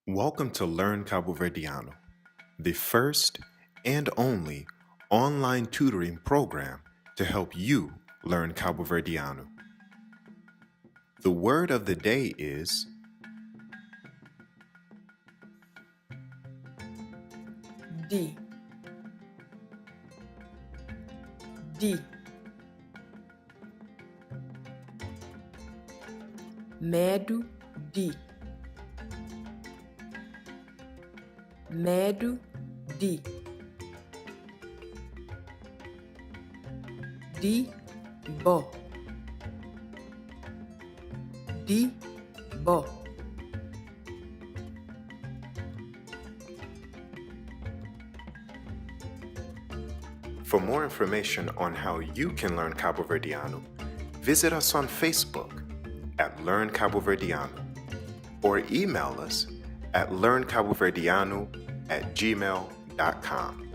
Welcome to Learn Cabo Verdeano, the first and only online tutoring program to help you learn Cabo Verdeano. The word of the day is D. D. Medo de. Medo de. De bo. De bo. For more information on how you can learn Cabo Verdeano, visit us on Facebook at Learn Cabo Verdeano or email us at learncaboverdeano@gmail.com.